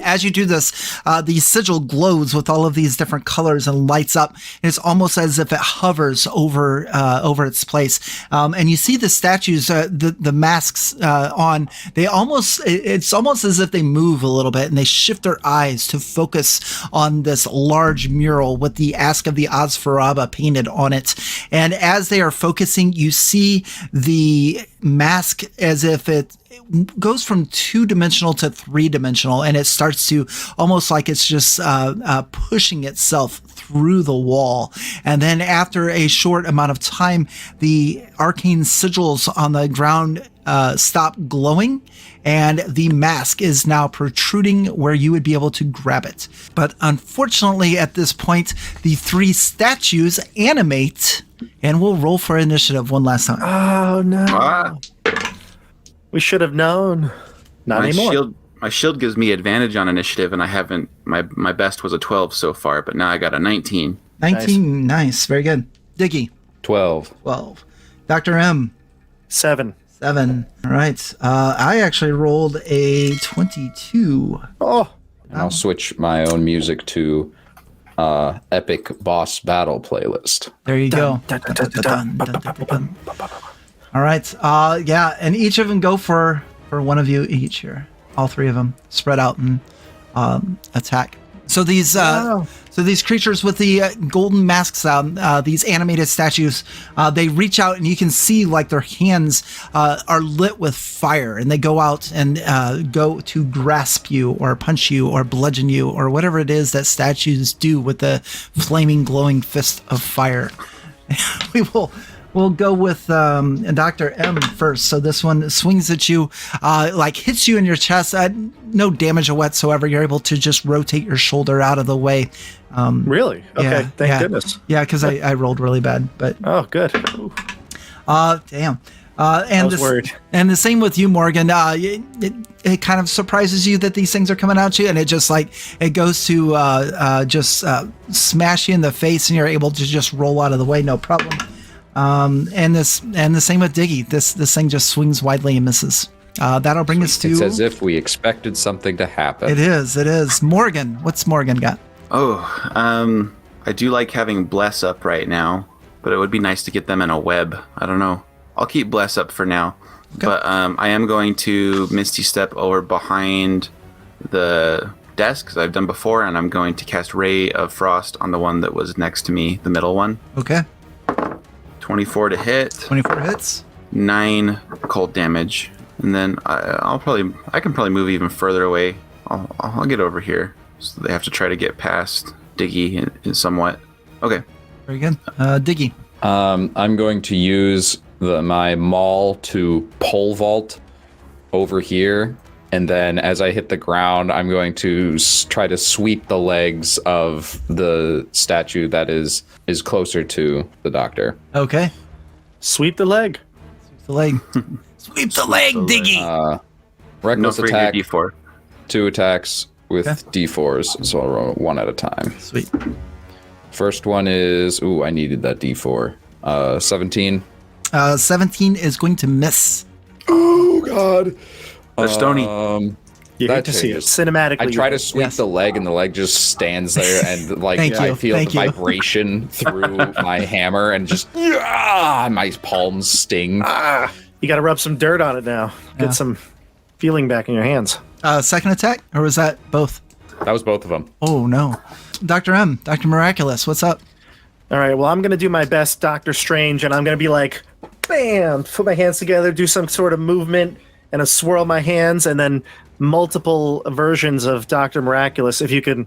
as you do this, the sigil glows with all of these different colors and lights up. And it's almost as if it hovers over its place. And you see the statues, the masks on. It's almost as if they move a little bit and they shift their eyes to focus on this large mural with the Ask of the Asfaraba painted on it. And as they are focusing, you see the mask as if it goes from 2-dimensional to 3-dimensional, and it starts to almost like it's just pushing itself through the wall. And then after a short amount of time, the arcane sigils on the ground stop glowing, and the mask is now protruding where you would be able to grab it. But unfortunately, at this point, the 3 statues animate, and we'll roll for initiative one last time. Oh, no. We should have known. Not anymore. My shield gives me advantage on initiative, and I haven't. My best was a 12 so far, but now I got a 19. 19, nice. Very good. Diggy. 12. Dr. M. 7. All right. I actually rolled a 22. Oh. And I'll switch my own music to Epic Boss Battle playlist. There you go. All right. Yeah, and each of them go for one of you each here. All 3 of them spread out and attack. So these creatures with the golden masks on, these animated statues, they reach out and you can see like their hands are lit with fire, and they go out and go to grasp you or punch you or bludgeon you or whatever it is that statues do with the flaming, glowing fist of fire. We'll go with Dr. M first. So this one swings at you, hits you in your chest. No damage whatsoever. You're able to just rotate your shoulder out of the way. Really? Okay. Thank goodness. Yeah, because I rolled really bad. But oh, good. Damn. And worried. And the same with you, Morgan. It kind of surprises you that these things are coming at you, and it just it goes to smash you in the face, and you're able to just roll out of the way, no problem. And the same with Diggy. This thing just swings widely and misses. That'll bring us to. It's as if we expected something to happen. It is. Morgan, what's Morgan got? I do like having Bless up right now, but it would be nice to get them in a web. I don't know. I'll keep Bless up for now, okay. But I am going to Misty Step over behind the desk, as I've done before, and I'm going to cast Ray of Frost on the one that was next to me, the middle one. Okay. 24 to hit. 24 hits. 9 cold damage, and then I can probably move even further away. I'll get over here, so they have to try to get past Diggy in somewhat. Okay. Very good. Diggy. I'm going to use my maul to pole vault over here, and then as I hit the ground, I'm going to try to sweep the legs of the statue that is closer to the doctor. Okay. Sweep the leg. Sweep the leg, Diggy. Reckless attack. D4. 2 attacks with D4s, so I'll roll 1 at a time. Sweet. First one is, I needed that D4. 17. 17 is going to miss. Oh, God. The stony. You hate to see it cinematically. I try to sweep the leg, and the leg just stands there, and I feel the vibration through my hammer, and just my palms sting. You got to rub some dirt on it now. Get some feeling back in your hands. Second attack, or was that both? That was both of them. Oh no, Dr. M, Dr. Miraculous, what's up? All right, well, I'm gonna do my best, Doctor Strange, and I'm gonna be like, bam, put my hands together, do some sort of movement, and a swirl my hands, and then multiple versions of Dr. Miraculous, if you can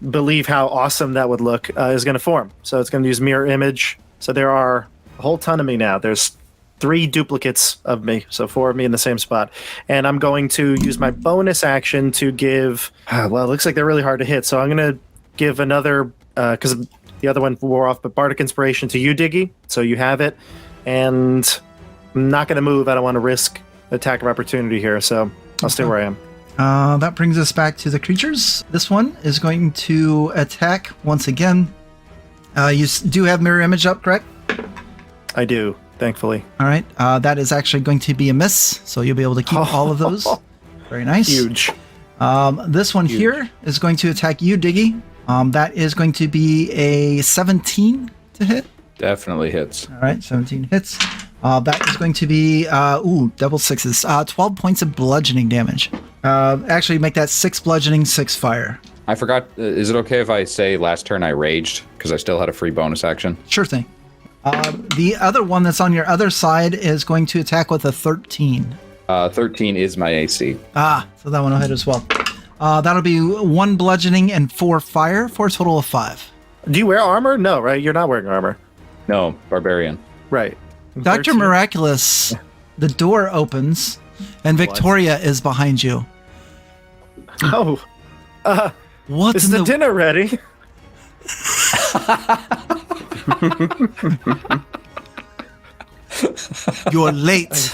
believe how awesome that would look, is going to form. So it's going to use mirror image. So there are a whole ton of me now. There's 3 duplicates of me, so 4 of me in the same spot. And I'm going to use my bonus action to give, it looks like they're really hard to hit. So I'm going to give another, because the other one wore off, but Bardic Inspiration to you, Diggy. So you have it. And I'm not going to move. I don't want to risk attack of opportunity here, so I'll stay where I am. That brings us back to the creatures. This one is going to attack once again. You do have mirror image up, correct? I do, thankfully. All right. That is actually going to be a miss, so you'll be able to keep all of those. Very nice. Huge. This one here is going to attack you, Diggy. That is going to be a 17 to hit. Definitely hits. All right, 17 hits. That is going to be, double sixes. 12 points of bludgeoning damage. Actually, make that 6 bludgeoning, 6 fire. I forgot. Is it okay if I say last turn I raged? Because I still had a free bonus action. Sure thing. The other one that's on your other side is going to attack with a 13. 13 is my AC. So that one will hit as well. That'll be 1 bludgeoning and 4 fire for a total of 5. Do you wear armor? No, right? You're not wearing armor. No, barbarian. Right. Dr. 13. Miraculous, the door opens, and Victoria is behind you. Oh. What's Is in the dinner ready? You're late.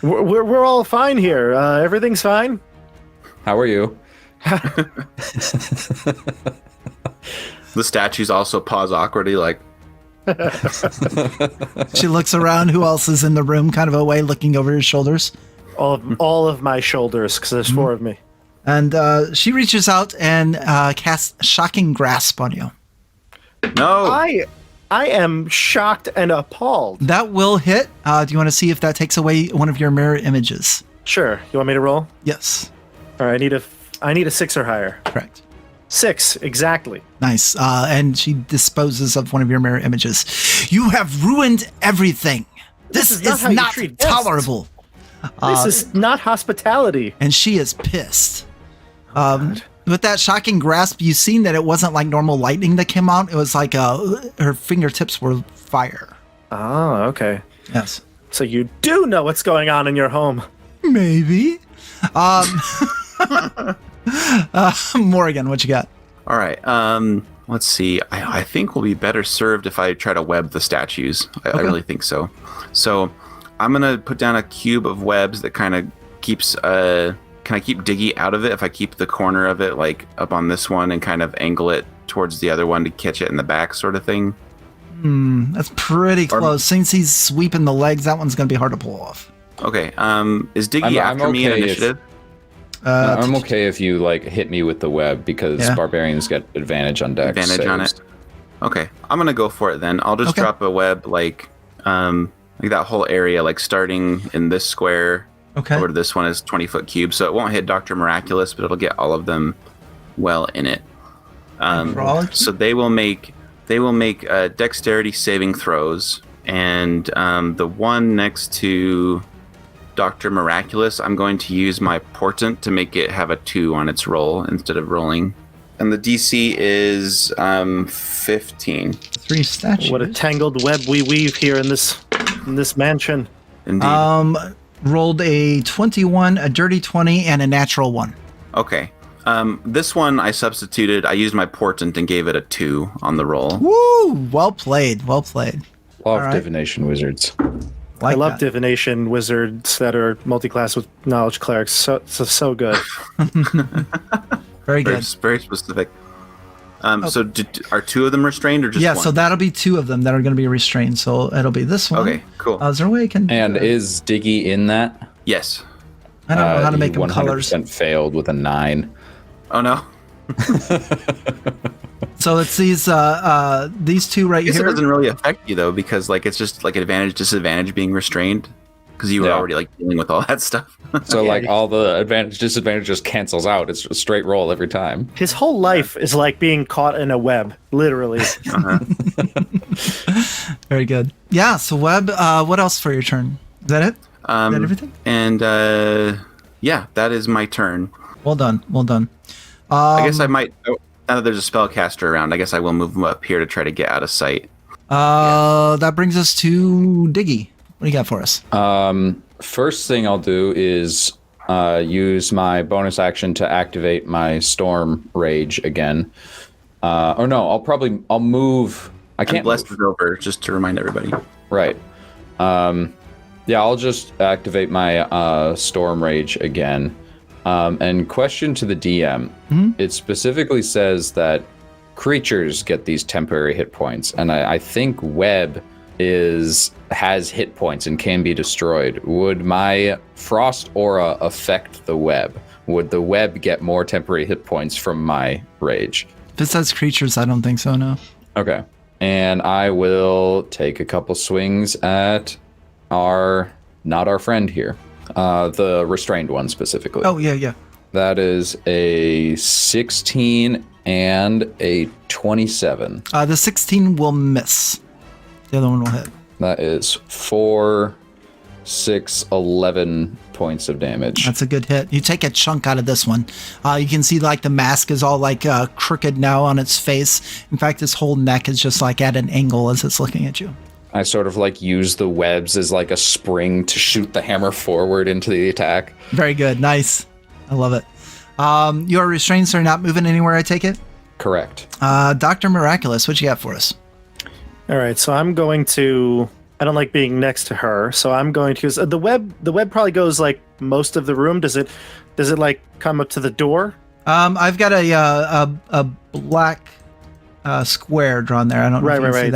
We're all fine here. Everything's fine. How are you? The statues also pause awkwardly, like, She looks around. Who else is in the room? Kind of away, looking over your shoulders. All of my shoulders, because there's 4 of me. And she reaches out and casts Shocking Grasp on you. no. I am shocked and appalled. That will hit. Do you want to see if that takes away one of your mirror images? Sure. You want me to roll? Yes. All right. I need a 6 or higher. Correct. 6 exactly. Nice. And she disposes of one of your mirror images. You have ruined everything. This is not is how you not treat guests. tolerable. This is not hospitality. And she is pissed. With that Shocking Grasp, you've seen that it wasn't like normal lightning that came out. It was like her fingertips were fire. Oh, okay. Yes. So you do know what's going on in your home. Maybe. Morrigan, what you got? All right. Let's see. I think we'll be better served if I try to web the statues. I really think so. So I'm gonna put down a cube of webs that kind of keeps. Can I keep Diggy out of it if I keep the corner of it like up on this one and kind of angle it towards the other one to catch it in the back, sort of thing? That's pretty close. Since he's sweeping the legs, that one's going to be hard to pull off. Okay. Is Diggy after me in initiative? I'm okay if you like hit me with the web because barbarians get advantage on dex. Advantage on it. Okay, I'm gonna go for it then. I'll just drop a web like that whole area, like starting in this square. Okay. Over to this one is 20-foot cube, so it won't hit Dr. Miraculous, but it'll get all of them well in it. So they will make dexterity saving throws, and the one next to Dr. Miraculous, I'm going to use my portent to make it have a 2 on its roll instead of rolling. And the DC is 15. 3 statues. What a tangled web we weave here in this mansion. Indeed. Rolled a 21, a dirty 20, and a natural 1. Okay. This one I substituted. I used my portent and gave it a 2 on the roll. Woo! Well played. Well played. Love divination wizards. I love divination wizards that are multi-class with knowledge clerics. So good. Very good. Very specific. So are 2 of them restrained or just one? So that'll be 2 of them that are going to be restrained. So it'll be this one. Okay, cool. Is there a way I can... And is Diggy in that? Yes. I don't know how to make them 100% colors. failed with a 9. Oh, no. So it's these 2 right I guess here. it doesn't really affect you, though, because like it's just like advantage, disadvantage being restrained. Because you were already like dealing with all that stuff. So like all the advantage, disadvantage just cancels out. It's a straight roll every time. His whole life is like being caught in a web, literally. Very good. Yeah, so Webb, what else for your turn? Is that it? Is that everything? And that is my turn. Well done. Well done. I guess I might, now that there's a spellcaster around, I guess I will move him up here to try to get out of sight. That brings us to Diggy. What do you got for us? First thing I'll do is use my bonus action to activate my Storm Rage again. Or no, I'll move. I can't. Blessed is over, just to remind everybody. Right. I'll just activate my Storm Rage again. And question to the DM. It specifically says that creatures get these temporary hit points, and I think Web has hit points and can be destroyed. Would my frost aura affect the web, would the web get more temporary hit points from my rage? If it says creatures, I don't think so, no. Okay. And I will take a couple swings at not our friend here. The restrained one specifically. Oh, yeah. That is a 16 and a 27. The 16 will miss. The other one will hit. That is 4, 6, 11 points of damage. That's a good hit. You take a chunk out of this one. You can see like the mask is all like crooked now on its face. In fact, its whole neck is just like at an angle as it's looking at you. I sort of like use the webs as like a spring to shoot the hammer forward into the attack. Very good. Nice. I love it. Your restraints are not moving anywhere, I take it? Correct. Dr. Miraculous, what you got for us? All right, so I'm going to. I don't like being next to her, so I'm going to use the web. The web probably goes like most of the room. Does it like come up to the door? I've got a black square drawn there. I don't know if you can see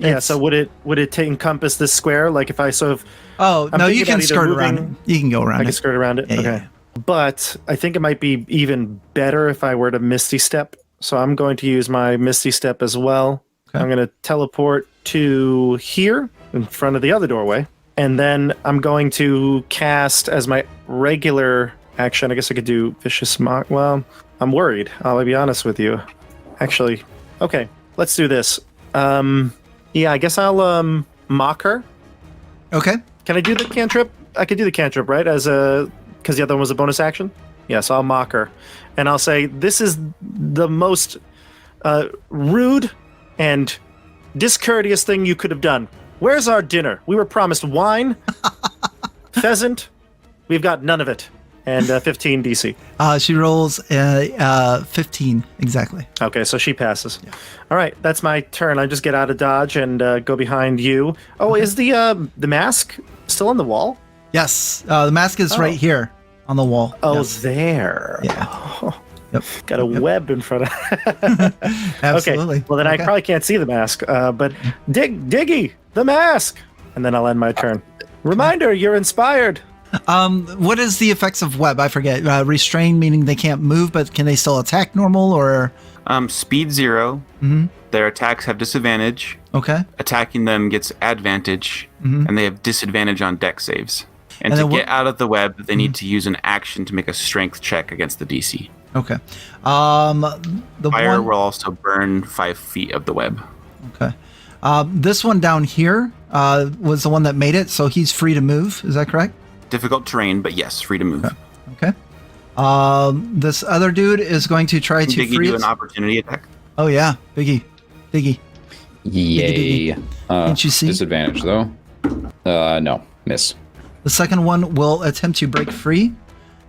that. So would it encompass this square? Like if I sort of. Oh, I'm no, you thinking can about skirt either around it. moving- You can go around I it. can skirt around it. Yeah, Okay. yeah. But I think it might be even better if I were to Misty Step. So I'm going to use my Misty Step as well. Okay. I'm going to teleport to here in front of the other doorway. And then I'm going to cast as my regular action. I guess I could do Vicious Mock. Well, I'm worried. I'll be honest with you. Actually, okay, let's do this. Yeah, I guess I'll mock her. Okay. Can I do the cantrip? I could do the cantrip, right? Because the other one was a bonus action? Yes, I'll mock her. And I'll say, this is the most rude and discourteous thing you could have done. Where's our dinner? We were promised wine, pheasant. We've got none of it. And 15 DC. She rolls 15, exactly. Okay, so she passes. Yeah. All right, that's my turn. I just get out of dodge and go behind you. Oh, okay. Is the mask still on the wall? Yes, the mask is right here on the wall. Oh, yes. There. Yeah. Oh, Yep. Got a web in front of. Absolutely. Okay. Well, then I probably can't see the mask. But Diggy, the mask, and then I'll end my turn. Reminder: you're inspired. What is the effects of web? I forget. Restrained meaning they can't move, but can they still attack normal or? Speed 0. Mm-hmm. Their attacks have disadvantage. Okay. Attacking them gets advantage, and they have disadvantage on deck saves. And And to then get out of the web, they need to use an action to make a strength check against the DC. Okay. The Fire one. will also burn 5 feet of the web. Okay. This one down here was the one that made it, so he's free to move. Is that correct? Difficult terrain, but yes, free to move. Okay. This other dude is going to try to Diggy free do it. an opportunity attack. Oh yeah, Diggy. Yay. Can't you see? Disadvantage, though. No. Miss. The second one will attempt to break free.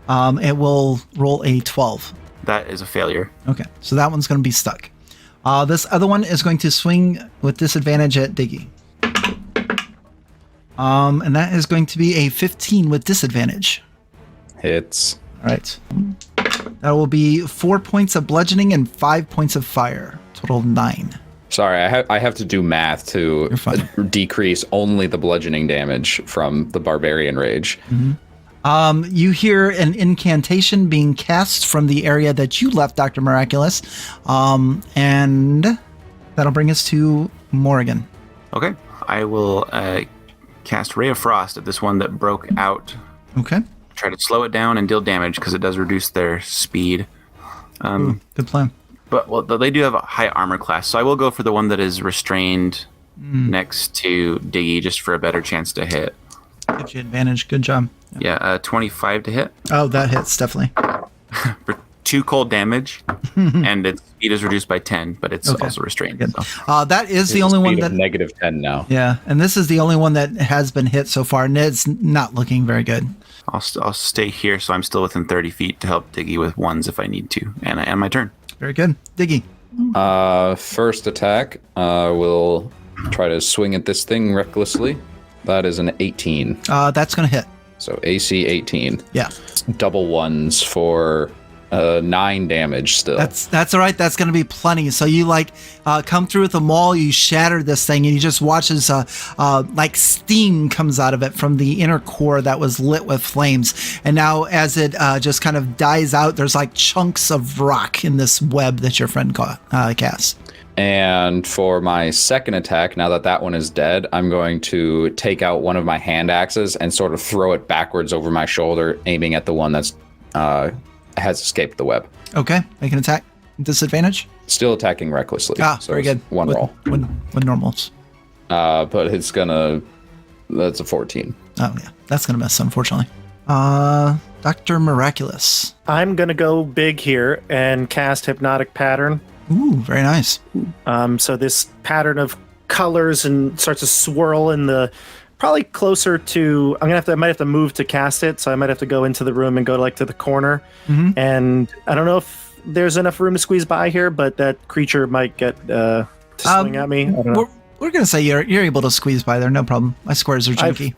It will roll a 12. That is a failure. Okay, so that one's going to be stuck. This other one is going to swing with disadvantage at Diggy. And that is going to be a 15 with disadvantage. Hits. All right. That will be 4 points of bludgeoning and 5 points of fire. Total 9. Sorry, I have to do math to decrease only the bludgeoning damage from the barbarian rage. You hear an incantation being cast from the area that you left, Dr. Miraculous. And that'll bring us to Morrigan. Okay. I will cast Ray of Frost at this one that broke out. Okay. Try to slow it down and deal damage because it does reduce their speed. Good plan. But they do have a high armor class, so I will go for the one that is restrained next to Diggy just for a better chance to hit. Gives you advantage. Good job. Yeah, 25 to hit. Oh, that hits, definitely. For 2 cold damage, and its speed is reduced by 10, but it's also restrained. Good. So. That is the only one that... negative 10 now. Yeah, and this is the only one that has been hit so far, and it's not looking very good. I'll stay here, so I'm still within 30 feet to help Diggy with ones if I need to, and I end my turn. Very good. Diggy. First attack, will try to swing at this thing recklessly. That is an 18. That's going to hit. So AC 18. Yeah. Double ones for 9 damage still. That's all right. That's going to be plenty. So you come through with the maul, you shatter this thing, and you just watch as like steam comes out of it from the inner core that was lit with flames. And now as it just kind of dies out, there's like chunks of rock in this web that your friend cast. And for my second attack, now that that one is dead, I'm going to take out one of my hand axes and sort of throw it backwards over my shoulder, aiming at the one that's has escaped the web. Okay, make an attack. Disadvantage? Still attacking recklessly. So very good. One roll. With normals. But it's that's a 14. Oh yeah, that's gonna miss, unfortunately. Dr. Miraculous. I'm going to go big here and cast Hypnotic Pattern. Ooh, very nice. So this pattern of colors and starts to swirl in the probably closer to. I might have to move to cast it, so I might have to go into the room and go to the corner. Mm-hmm. And I don't know if there's enough room to squeeze by here, but that creature might get to swing at me. I don't know. We're gonna say you're able to squeeze by there, no problem. My squares are junky.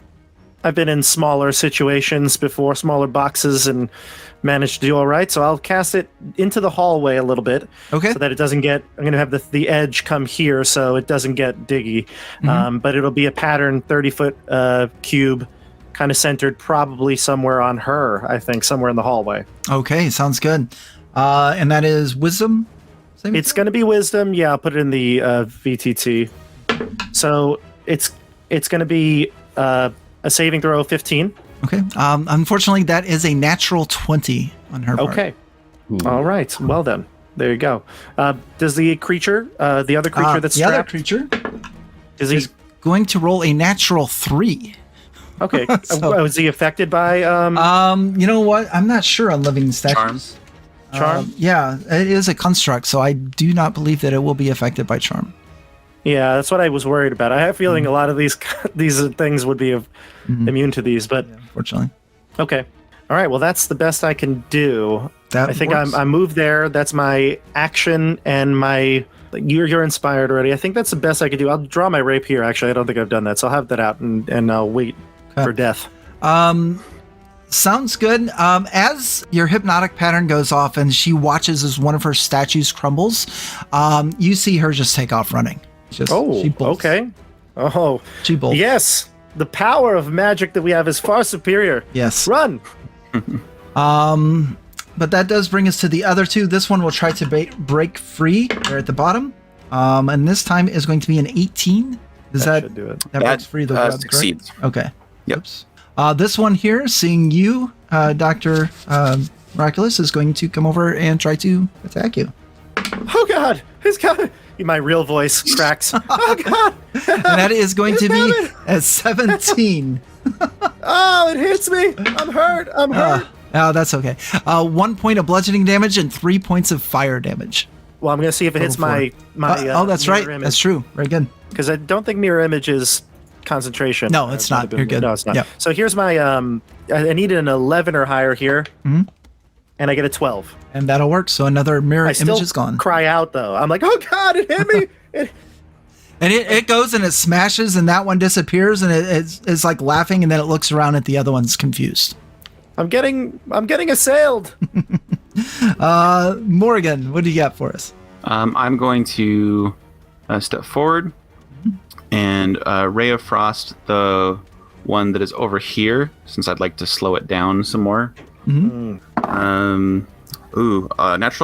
I've been in smaller situations before, smaller boxes, and managed to do all right. So I'll cast it into the hallway a little bit, okay, so that it doesn't get. I'm going to have the edge come here, so it doesn't get diggy. Mm-hmm. But it'll be a pattern 30-foot cube, kind of centered, probably somewhere on her. I think somewhere in the hallway. Okay, sounds good. And that is wisdom. It's going to be wisdom. Yeah, I'll put it in the VTT. So it's going to be a saving throw of 15. Okay. Unfortunately, that is a natural 20 on her part. Okay. All right. Well then, there you go. Does the creature, the other creature that's the strapped, other creature is going to roll a natural 3. Okay. So- is he affected by? You know what? I'm not sure on living statues. Charm? Yeah, it is a construct, so I do not believe that it will be affected by charm. Yeah, that's what I was worried about. I have a feeling a lot of these things would be immune to these, but Unfortunately. okay. All right. Well, that's the best I can do. That I think works. I moved there. That's my action and my. You're inspired already. I think that's the best I could do. I'll draw my rapier. Actually, I don't think I've done that, so I'll have that out and I'll wait for death. Sounds good. As your hypnotic pattern goes off and she watches as one of her statues crumbles, you see her just take off running. She bolts. Okay. Oh, She bolts. yes. The power of magic that we have is far superior. Yes. Run. But that does bring us to the other two. This one will try to break free there at the bottom. And this time is going to be an 18. That should do it. That breaks free the web, correct? Succeeds. Okay. Yep. Oops. This one here, seeing you, Dr. Miraculous, is going to come over and try to attack you. Oh God! He's got my real voice cracks. Oh God! And that is going to be a 17. Oh, it hits me! I'm hurt! I'm hurt! Oh, that's okay. 1 point of bludgeoning damage and 3 points of fire damage. Well, I'm gonna see if it hits my. That's right. Image. That's true. Very good. Because I don't think mirror image is concentration. No, it's not. You're good. No, it's not. Yep. So here's my. I need an 11 or higher here, and I get a 12. And that'll work. So another mirror I still image is gone. cry out though. I'm like, oh God! It hit me! And it goes and it smashes, and that one disappears, and it's like laughing, and then it looks around at the other one's confused. I'm getting assailed. Morrigan, what do you got for us? I'm going to step forward and Ray of Frost the one that is over here, since I'd like to slow it down some more. Natural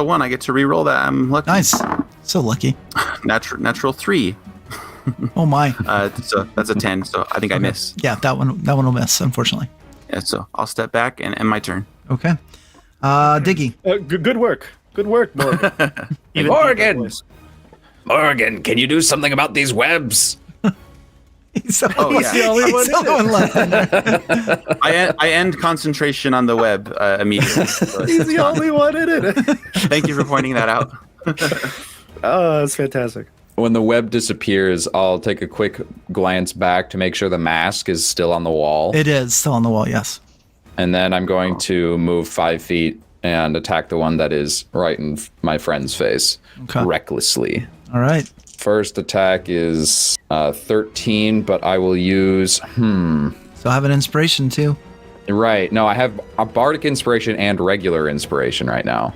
1. I get to re-roll that. I'm lucky. Nice. So lucky. Natural 3. Oh my. So that's a 10. So I think I miss. Yeah, that one will miss, unfortunately. Yeah, so I'll step back and end my turn. Okay. Diggy. Good work. Good work, Morgan. Morgan! Morgan, can you do something about these webs? He's the only one left in there. I end concentration on the web immediately. He's the only one in it. Thank you for pointing that out. Oh, that's fantastic. When the web disappears, I'll take a quick glance back to make sure the mask is still on the wall. It is still on the wall, yes. And then I'm going to move 5 feet and attack the one that is right in my friend's face, recklessly. All right. First attack is 13, but I will use... So I have an inspiration too. Right. No, I have a bardic inspiration and regular inspiration right now.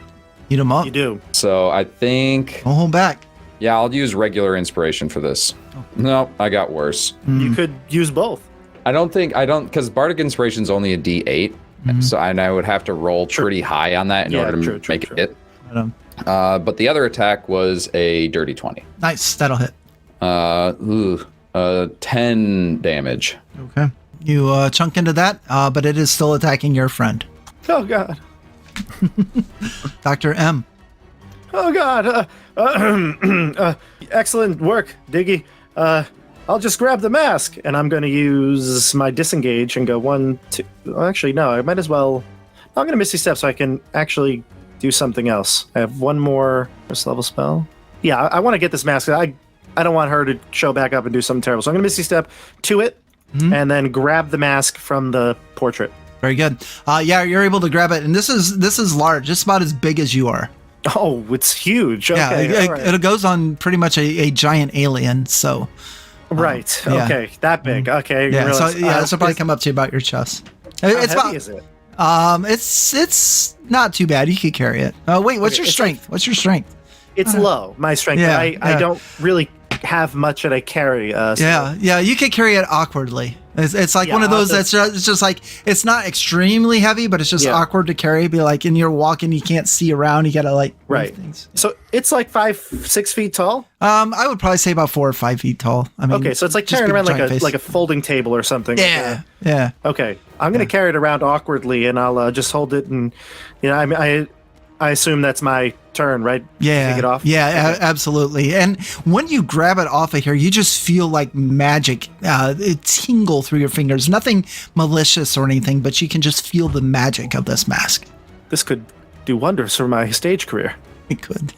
Eat them up. You do. So I think, Don't hold back. yeah, I'll use regular inspiration for this. No, I got worse. You could use both. Because bardic inspiration is only a D8. So I would have to roll pretty high on that in order to make it hit. But the other attack was a dirty 20. Nice. That'll hit. 10 damage. Okay. You chunk into that, but it is still attacking your friend. Oh, God. Dr. M. Oh, God. Excellent work, Diggy. I'll just grab the mask, and I'm going to use my disengage and go 1, 2. Well, actually, no, I might as well. I'm going to Misty Step so I can actually do something else. I have one more first level spell. Yeah, I want to get this mask. I don't want her to show back up and do something terrible. So I'm going to Misty Step to it and then grab the mask from the portrait. Very good. Yeah, you're able to grab it, and this is large. It's about as big as you are. Oh, it's huge. Okay, Yeah, all right. it goes on pretty much a giant alien. So. Right. Yeah. Okay. That big. Okay. Yeah. So Realize- this will probably come up to about your chest. How It's heavy about. is it? It's not too bad. You could carry it. Wait, what's Okay, your it's strength? What's your strength? It's low. My strength. Yeah, I yeah. don't really have much that I carry. So Yeah, you could carry it awkwardly. It's like Yeah, one of those that's- it's just like it's not extremely heavy, but it's just Yeah. awkward to carry. Be like, and you're walking, you can't see around. You gotta like move Right. things. So it's like 5-6 feet tall. I would probably say about 4 or 5 feet tall. I mean, Okay, so it's like just carrying big around giant face. like a folding table or something. Yeah, yeah. Okay, I'm gonna carry it around awkwardly, and I'll just hold it, and I assume that's my turn, right? Yeah, Take it off. Yeah, Okay. absolutely. And when you grab it off of here, you just feel like magic it tingle through your fingers. Nothing malicious or anything, but you can just feel the magic of this mask. This could do wonders for my stage career. It could.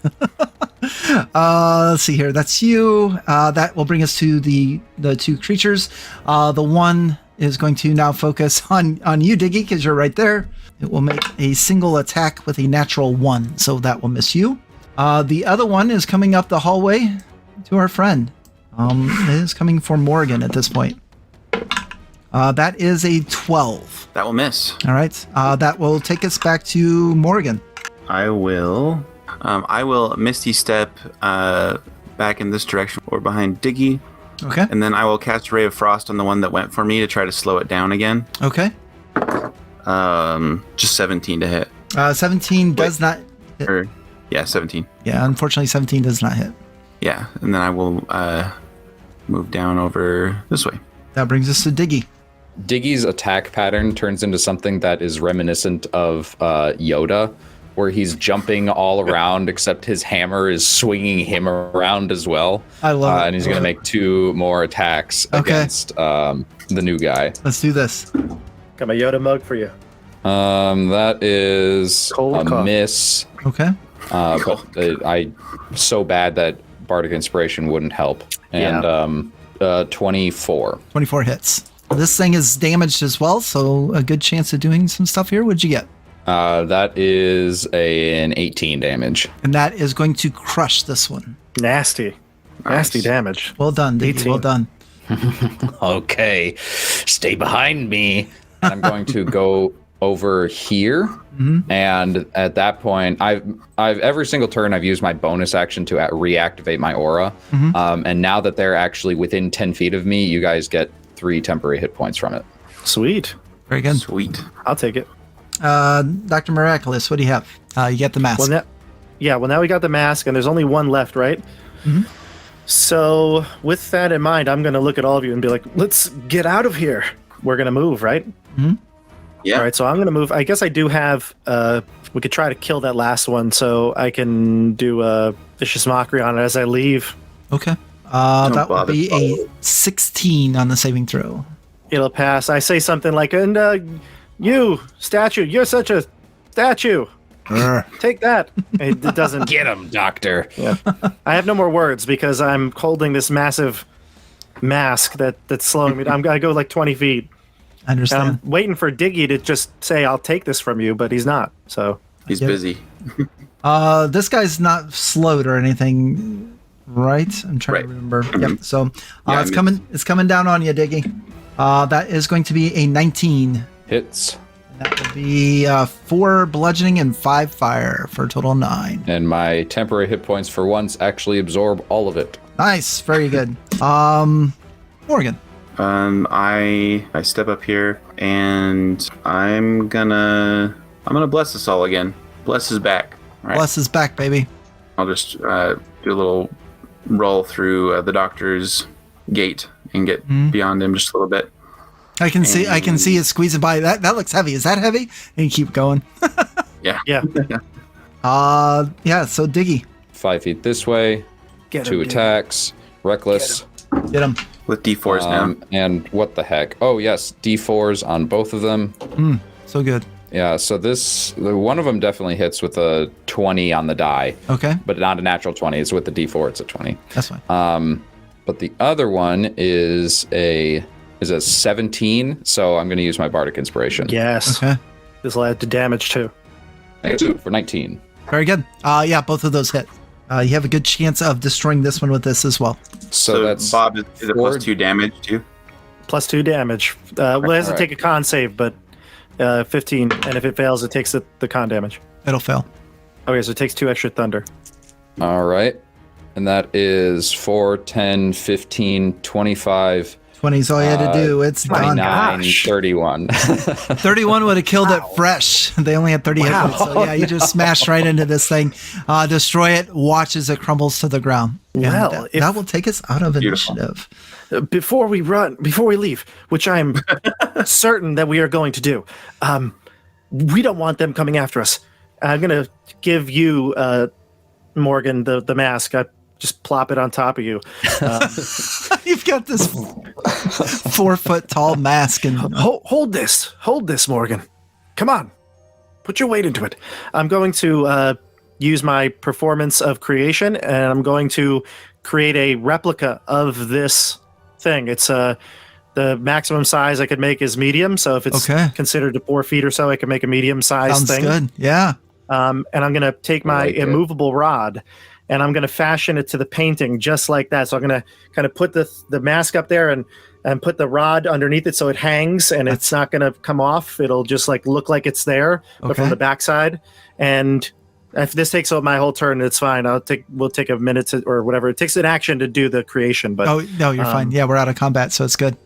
Let's see here. That's you. That will bring us to the two creatures. The one is going to now focus on you, Diggy, because you're right there. It will make a single attack with a natural 1, so that will miss you. The other one is coming up the hallway to our friend. It is coming for Morrigan at this point. That is a 12. That will miss. All right. That will take us back to Morrigan. I will Misty Step back in this direction or behind Diggy, Okay. and then I will cast Ray of Frost on the one that went for me to try to slow it down again. Okay. Just 17 to hit. 17 does not hit. Or, yeah, 17. Yeah, unfortunately, 17 does not hit. Yeah, and then I will move down over this way. That brings us to Diggy. Diggy's attack pattern turns into something that is reminiscent of Yoda, where he's jumping all around, except his hammer is swinging him around as well. I love it. And he's going to make 2 more attacks against the new guy. Let's do this. Got my Yoda mug for you. That is Cold a cough. miss. Okay. But I so bad that Bardic Inspiration wouldn't help. And 24. 24 hits. This thing is damaged as well, so a good chance of doing some stuff here. What'd you get? That is an 18 damage. And that is going to crush this one. Nasty. Nasty Nice. damage. Well done, Diggy. 18. Well done. Okay, stay behind me. And I'm going to go over here, and at that point, I've every single turn I've used my bonus action to reactivate my aura, and now that they're actually within 10 feet of me, you guys get 3 temporary hit points from it. Sweet. Very good. Sweet. I'll take it. Dr. Miraculous, what do you have? You get the mask. Well, now we got the mask, and there's only one left, right? So, with that in mind, I'm going to look at all of you and be like, let's get out of here. We're going to move, right? Yeah. All right, so I'm going to move. I guess I do have, we could try to kill that last one, so I can do a Vicious Mockery on it as I leave. Okay. That would bother. be a 16 on the saving throw. It'll pass. I say something like, and you, statue, you're such a statue. Take that. It doesn't. Get him, Doctor. Yeah. I have no more words because I'm holding this massive mask that's slowing me down. I go like 20 feet. I And understand. I'm waiting for Diggy to just say, I'll take this from you, but he's not. So, He's Yep. busy. This guy's not slowed or anything, right? I'm trying to Right. remember. Yep. So Yeah, it's coming down on you, Diggy. That is going to be a 19 hits. That would be 4 bludgeoning and 5 fire for a total of 9. And my temporary hit points for once actually absorb all of it. Nice, very good. Morrigan. I step up here and I'm gonna bless us all again. Bless his back. Right. Bless his back, baby. I'll just do a little roll through the doctor's gate and get beyond him just a little bit. I can see it squeezing by. That looks heavy. Is that heavy? And you keep going. Yeah. Yeah. Yeah, so Diggy. 5 feet this way. Get 2 him, attacks. Reckless. Get him. With D4s now. And what the heck? Oh, yes. D4s on both of them. So good. Yeah, so one of them definitely hits with a 20 on the die. Okay. But not a natural 20. It's with the D4, it's a 20. That's fine. But the other one is a 17, so I'm going to use my Bardic Inspiration. Yes. Okay. This will add to damage too. -2 for 19. Very good. Yeah, both of those hit. You have a good chance of destroying this one with this as well. So that's Bob, is it 4 +2 damage too? +2 damage. Well, it has to take a con save, but 15. And if it fails, it takes the con damage. It'll fail. Okay, so it takes 2 extra thunder. All right. And that is 4, 10, 15, 25, 20 is all you had to do. It's done. 29, gosh. 31. 31 would have killed it fresh. They only had 30 hit points. So yeah, you just smashed right into this thing. Destroy it. Watch as it crumbles to the ground. And Well, that will take us out of Beautiful. initiative. Before we leave, which I'm certain that we are going to do, we don't want them coming after us. I'm going to give you, Morgan, the mask. I just plop it on top of you. You've got this 4 foot tall mask and Hold this, Morgan. Come on, put your weight into it. I'm going to use my performance of creation, and I'm going to create a replica of this thing. It's the maximum size I could make is medium. So if it's Okay. considered to 4 feet or so, I can make a medium size sounds thing. good. Yeah. And I'm going to take my like it. immovable rod and I'm going to fashion it to the painting just like that. So I'm going to kind of put the mask up there and put the rod underneath it so it hangs and it's not going to come off. It'll just like look like it's there, but Okay. from the backside. And if this takes up my whole turn, it's fine. We'll take a minute or whatever. It takes an action to do the creation, but Oh, no, you're fine. Yeah, we're out of combat, so it's good.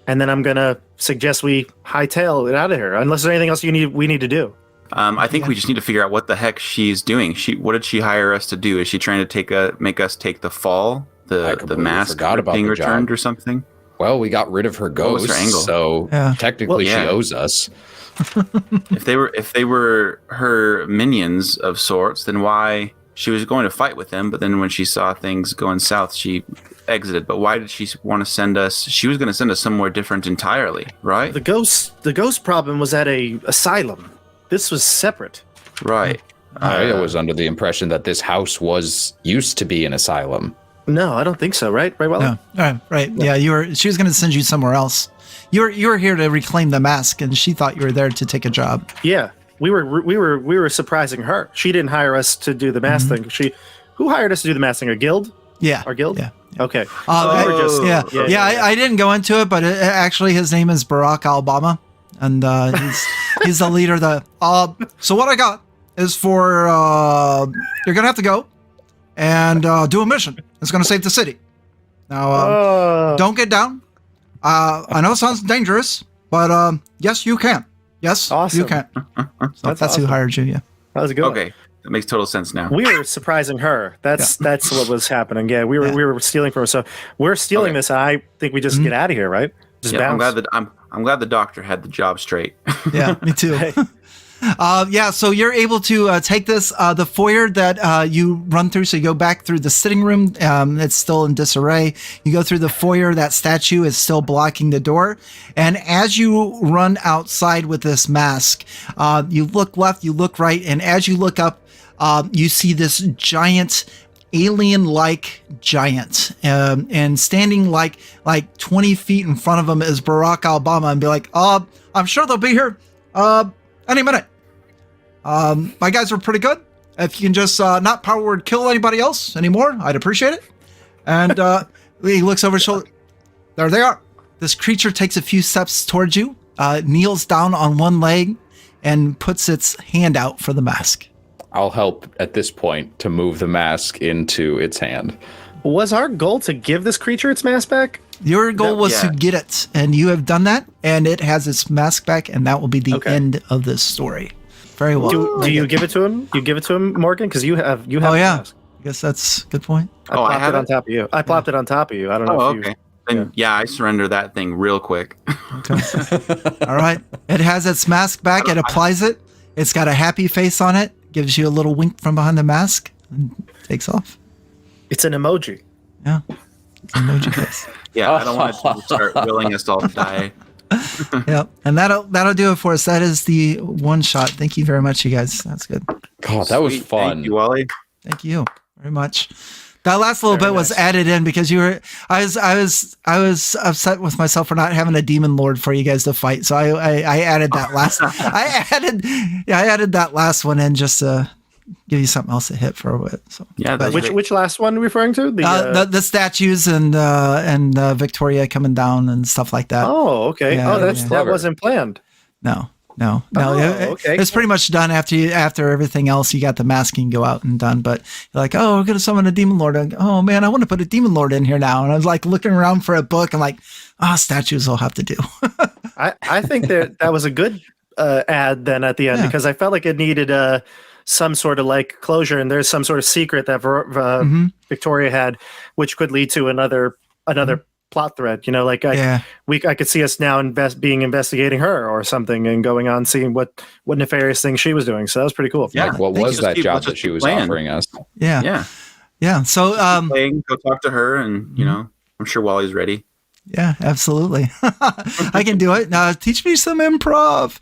and then I'm going to suggest we hightail it out of here unless there's anything else we need to do. I think we just need to figure out what the heck she's doing. What did she hire us to do? Is she trying to make us take the fall, I the completely mask forgot about being the returned job. or something? Well, we got rid of her was her ghost, angle? so Yeah. technically Well, yeah. she owes us. If they were her minions of sorts, then why she was going to fight with them? But then when she saw things going south, she exited. But why did she want to send us? She was going to send us somewhere different entirely, right? The ghost problem was at a asylum. This was separate. Right. I was under the impression that this house used to be an asylum. No, I don't think so. Right, Wally? No. Right. Yeah, she was going to send you somewhere else. You were here to reclaim the mask, and she thought you were there to take a job. Yeah, we were surprising her. She didn't hire us to do the mask thing. Who hired us to do the mask thing? Our guild? Yeah. Our guild? Yeah. Okay. I- We were just- yeah. I didn't go into it, but actually his name is Barack Obama, and he's the leader of the. So what I got is for you're gonna have to go and do a mission. It's gonna save the city. Now don't get down. I know it sounds dangerous, but yes, you can. Yes, Awesome. you can. So that's who awesome. hired you. Yeah. How's it going? Okay, that makes total sense now. We were surprising her. That's what was happening. Yeah, we were stealing from her. So we're stealing Okay. this. I think we just get out of here, right? Just Yeah, bounce. I'm glad the doctor had the job straight. Yeah, me too. Hey. So you're able to take this, the foyer that you run through. So you go back through the sitting room. It's still in disarray. You go through the foyer. That statue is still blocking the door. And as you run outside with this mask, you look left, you look right. And as you look up, you see this giant alien-like giant, and standing like 20 feet in front of him is Barack Obama, and be like, I'm sure they'll be here any minute. My guys are pretty good. If you can just not power word kill anybody else anymore, I'd appreciate it. And he looks over his shoulder. There they are. This creature takes a few steps towards you, kneels down on one leg and puts its hand out for the mask. I'll help at this point to move the mask into its hand. Was our goal to give this creature its mask back? Your goal was to get it, and you have done that, and it has its mask back, and that will be the end of this story. Very well. Do you give it to him? You give it to him, Morgan? Because you have. Oh, yeah. Mask. I guess that's a good point. I plopped it on top of you. I plopped it on top of you. I don't know if you... Then, I surrender that thing real quick. Okay. All right. It has its mask back. It applies it. It's got a happy face on it. Gives you a little wink from behind the mask and takes off. It's an emoji. Yeah. It's an emoji face. Yeah, I don't want it to start willing us all to die. Yep. And that'll do it for us. That is the one shot. Thank you very much, you guys. That's good. God, that was fun. Thank you, Wally. Thank you very much. That last little bit was added in because I was upset with myself for not having a demon lord for you guys to fight. So I added that last I added that last one in just to give you something else to hit for it. So yeah, which last one referring to? The statues and Victoria coming down and stuff like that. Oh, okay. Yeah, that wasn't planned. No. Okay. It's pretty much done after everything else. You got the mask and go out and done. But you're like, oh, we're gonna summon a demon lord. Oh man, I want to put a demon lord in here now. And I was like looking around for a book. I'm like, statues will have to do. I think that was a good ad then at the end because I felt like it needed some sort of like closure, and there's some sort of secret that Victoria had, which could lead to another plot thread. You know, like I could see us now investigating her or something and going on seeing what nefarious thing she was doing. So that was pretty cool. Yeah. Like, what was that job that she was offering us? Yeah. So go talk to her, and you know, I'm sure Wally's ready. Yeah, absolutely. I can do it. Teach me some improv.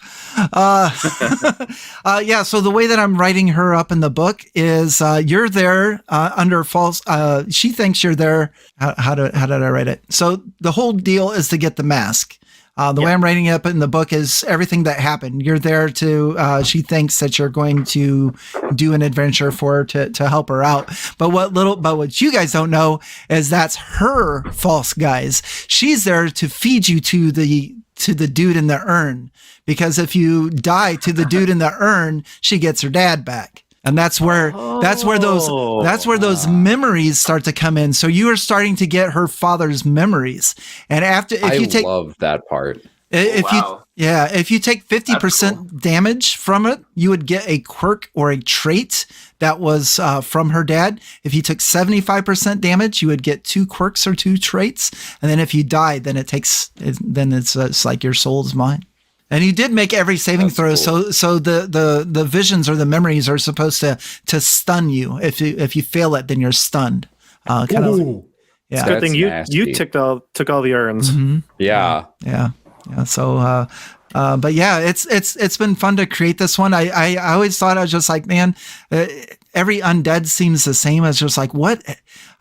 So the way that I'm writing her up in the book is you're there under false. She thinks you're there. How did I write it? So the whole deal is to get the mask. The way I'm writing it up in the book is everything that happened. You're there to, she thinks that you're going to do an adventure for her to help her out. But what you guys don't know is that's her false guise. She's there to feed you to the dude in the urn, because if you die to the dude in the urn, she gets her dad back. And that's where those memories start to come in. So you are starting to get her father's memories. And I love that part. If you take 50% damage from it, you would get a quirk or a trait that was from her dad. If you took 75% damage, you would get 2 quirks or 2 traits. And then if you die, then it's like your soul's mine. And you did make every saving throw, cool. so the visions or the memories are supposed to stun you. If you fail it, then you're stunned. It's a good thing you took all the urns. Mm-hmm. Yeah. So, but yeah, it's been fun to create this one. I always thought, I was just like, man, every undead seems the same. I was just like, what?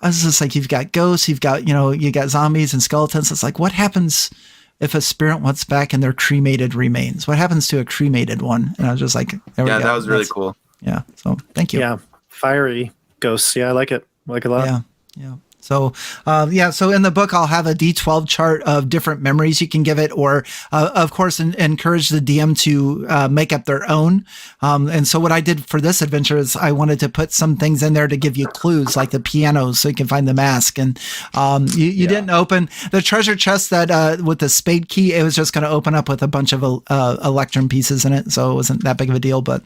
I was just like, you've got ghosts, you got zombies and skeletons. It's like, what happens if a spirit wants back and their cremated remains? What happens to a cremated one? And I was just like, that was really cool. Yeah. So thank you. Yeah. Fiery ghosts. Yeah. I like it. I like it a lot. Yeah. So, so in the book, I'll have a D12 chart of different memories you can give it, or, of course, encourage the DM to make up their own. And so what I did for this adventure is I wanted to put some things in there to give you clues, like the piano, so you can find the mask. And you didn't open the treasure chest that with the spade key. It was just going to open up with a bunch of electrum pieces in it, so it wasn't that big of a deal. But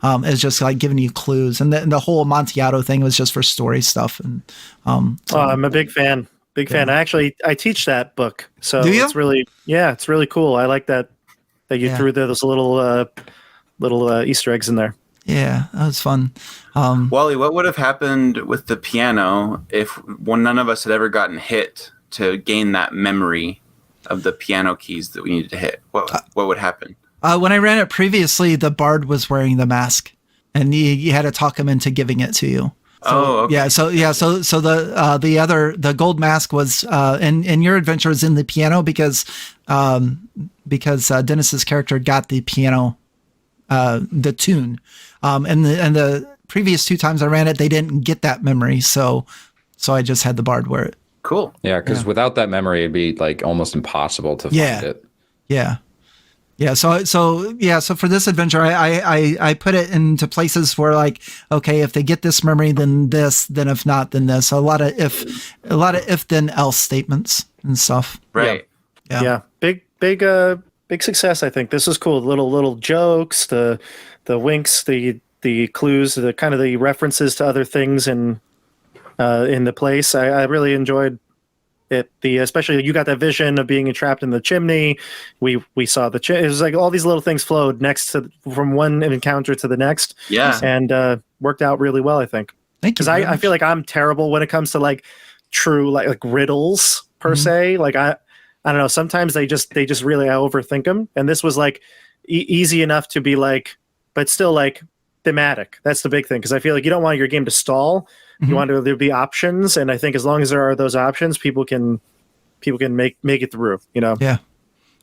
it's just like giving you clues, and the whole Amontillado thing was just for story stuff. And I'm a big fan. I teach that book, so it's really cool. I like that you threw those little Easter eggs in there. Yeah, that was fun. Wally, what would have happened with the piano if none of us had ever gotten hit to gain that memory of the piano keys that we needed to hit? What would happen? When I ran it previously, the bard was wearing the mask, and you had to talk him into giving it to you. Okay. So the gold mask was in your adventure was in the piano because Dennis's character got the piano, the tune, and the previous 2 times I ran it, they didn't get that memory, so I just had the bard wear it. Cool. Yeah, because without that memory, it'd be like almost impossible to find it. Yeah. Yeah. So for this adventure, I put it into places where like, okay, if they get this memory, then this, then if not, then this. A lot of if then else statements and stuff. Right. Yeah. Big success. I think this is cool. Little jokes, the winks, the clues, the kind of the references to other things in the place. I really enjoyed it. Especially you got that vision of being trapped in the chimney. We saw it was like all these little things flowed from one encounter to the next. Yeah. And worked out really well, I think. Thank you. Because I feel like I'm terrible when it comes to like true like riddles per se. Like I don't know. Sometimes they just really I overthink them. And this was like easy enough to be like, but still like thematic. That's the big thing. Because I feel like you don't want your game to stall. You want there to be options, and I think as long as there are those options, people can make it through. You know. Yeah.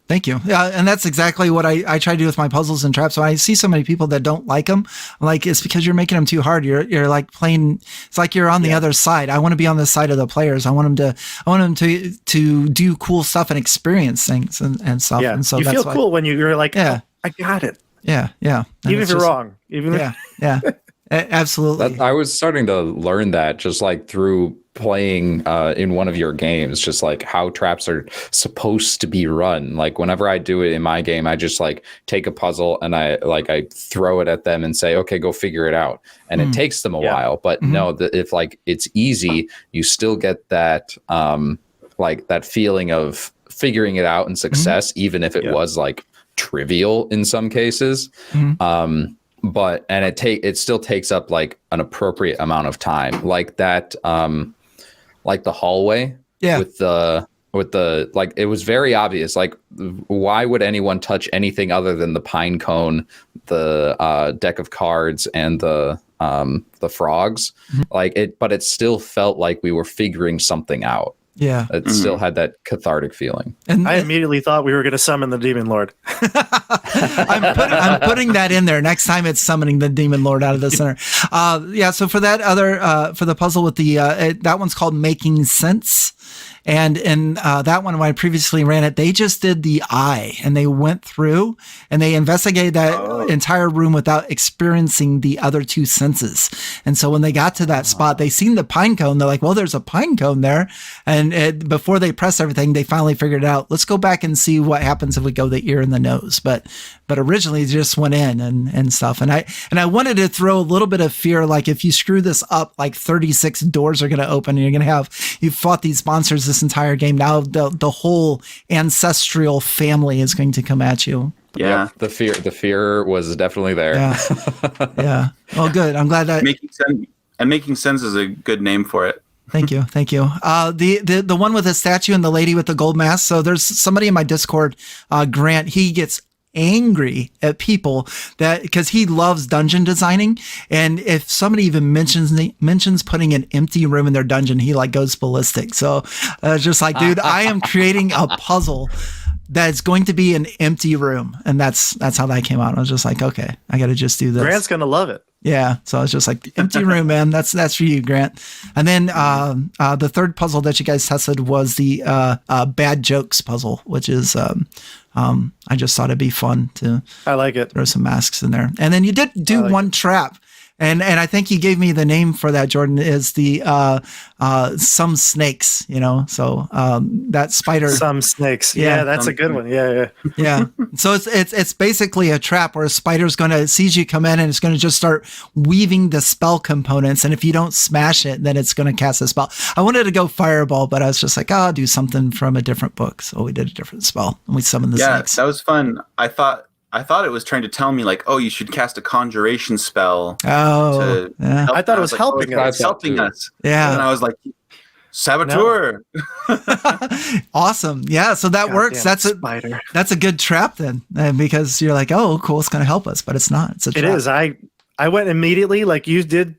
Thank you. Yeah, and that's exactly what I try to do with my puzzles and traps. So I see so many people that don't like them. Like it's because you're making them too hard. You're like playing. It's like you're on the other side. I want to be on the side of the players. I want them to do cool stuff and experience things and stuff. Yeah. And so you that's feel cool when you're like, yeah, oh, I got it. Yeah. Yeah. And Even if you're wrong. Yeah. Absolutely. I was starting to learn that just like through playing in one of your games, just like how traps are supposed to be run. Like whenever I do it in my game, I just like take a puzzle and I throw it at them and say, okay, go figure it out. And it takes them a while. But no, if like it's easy, you still get that like that feeling of figuring it out and success, even if it was like trivial in some cases. But it still takes up like an appropriate amount of time, like that like the hallway with the like it was very obvious, like why would anyone touch anything other than the pine cone, the deck of cards, and the frogs, but it still felt like we were figuring something out. Yeah. It still had that cathartic feeling. And I immediately thought we were going to summon the Demon Lord. I'm putting that in there. Next time it's summoning the Demon Lord out of the center. So for that for the puzzle with the, that one's called Making Sense. And in that one, when I previously ran it, they just did the eye and they went through and they investigated that entire room without experiencing the other two senses. And so when they got to that spot, they seen the pine cone. They're like, well, there's a pine cone there. And before they press everything, they finally figured it out. Let's go back and see what happens if we go the ear and the nose. But originally they just went in and stuff. And I wanted to throw a little bit of fear. Like if you screw this up, like 36 doors are going to open and you're going to you fought these monsters this entire game. Now the whole ancestral family is going to come at you. Yeah. The fear was definitely there. Yeah. Yeah. Well, good. I'm glad that Making Sense is a good name for it. Thank you. The one with the statue and the lady with the gold mask. So there's somebody in my Discord, Grant, he gets angry at people that because he loves dungeon designing, and if somebody even mentions putting an empty room in their dungeon, he like goes ballistic. So just like, dude, I am creating a puzzle that's going to be an empty room, and that's how that came out. I was just like, okay, I got to just do this. Grant's gonna love it. Yeah, so I was just like, empty room, man. That's for you, Grant. And then the third puzzle that you guys tested was the bad jokes puzzle, which is I just thought it'd be fun to I like it. throw some masks in there. And then you did do one trap. And I think you gave me the name for that, Jordan, is the some snakes, so that spider. Some snakes. Yeah, that's a good one. Yeah. Yeah. So it's basically a trap where a spider's going to sees you come in and it's going to just start weaving the spell components. And if you don't smash it, then it's going to cast a spell. I wanted to go fireball, but I was just like, I'll do something from a different book. So we did a different spell and we summoned the snakes. Yeah, that was fun. I thought it was trying to tell me like, oh, you should cast a conjuration spell. Oh, yeah. I thought it was helping us. It's helping us. Yeah. And I was like, saboteur. No. Awesome. Yeah. So that works. That's spider. That's a good trap then, because you're like, oh, cool, it's going to help us, but it's not. It's a trap. It is. I went immediately like you did,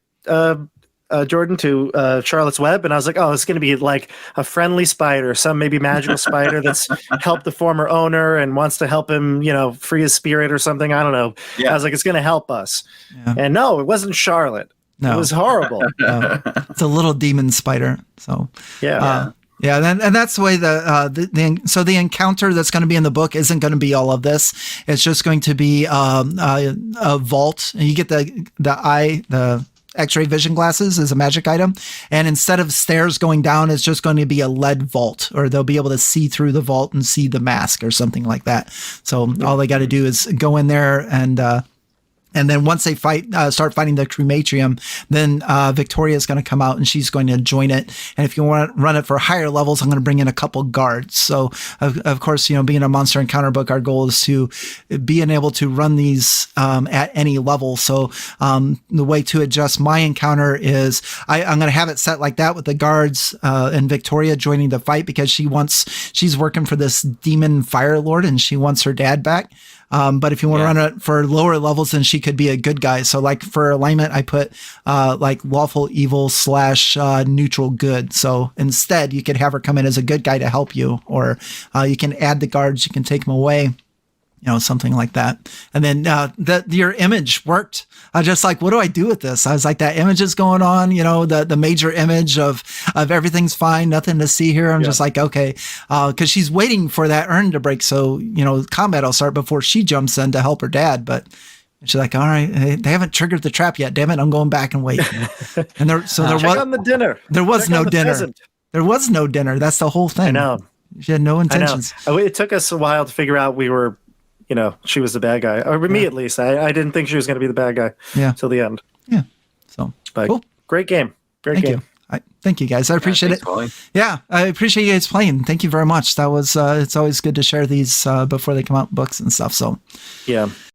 Jordan, to Charlotte's Web, and I was like, oh, it's going to be like a friendly spider, some maybe magical spider that's helped the former owner and wants to help him, free his spirit or something. I don't know. Yeah. I was like, it's going to help us. Yeah. And no, it wasn't Charlotte. No. It was horrible. No. It's a little demon spider. So yeah. Yeah, and that's the way the encounter that's going to be in the book isn't going to be all of this. It's just going to be a vault. You get the X-ray vision glasses as a magic item, and instead of stairs going down, it's just going to be a lead vault, or they'll be able to see through the vault and see the mask or something like that. So all they got to do is go in there and then once they start fighting the Crematrium, then Victoria is going to come out and she's going to join it. And if you want to run it for higher levels, I'm going to bring in a couple guards. So, of course, being a monster encounter book, our goal is to being able to run these at any level. So the way to adjust my encounter is I'm going to have it set like that with the guards and Victoria joining the fight because she's working for this demon fire lord and she wants her dad back. But if you want to run it for lower levels, then she could be a good guy. So like for alignment, I put like lawful evil / neutral good. So instead you could have her come in as a good guy to help you, or you can add the guards, you can take them away, something like that. And then your image worked. I was just like, what do I do with this? I was like, that image is going on, the major image of everything's fine, nothing to see here. I'm just like, okay, because she's waiting for that urn to break. So, combat will start before she jumps in to help her dad. But she's like, all right, they haven't triggered the trap yet. Damn it, I'm going back and wait. And there was on the dinner. There was Check no on the dinner. present. There was no dinner. That's the whole thing. I know. She had no intentions. I know. It took us a while to figure out we were. She was the bad guy, or me at least. I didn't think she was going to be the bad guy. Till the end. Yeah. So but cool. Great game. Great game. Thank you guys. I appreciate thanks, it. Wally. Yeah, I appreciate you guys playing. Thank you very much. That was. It's always good to share these before they come out in books and stuff. So yeah.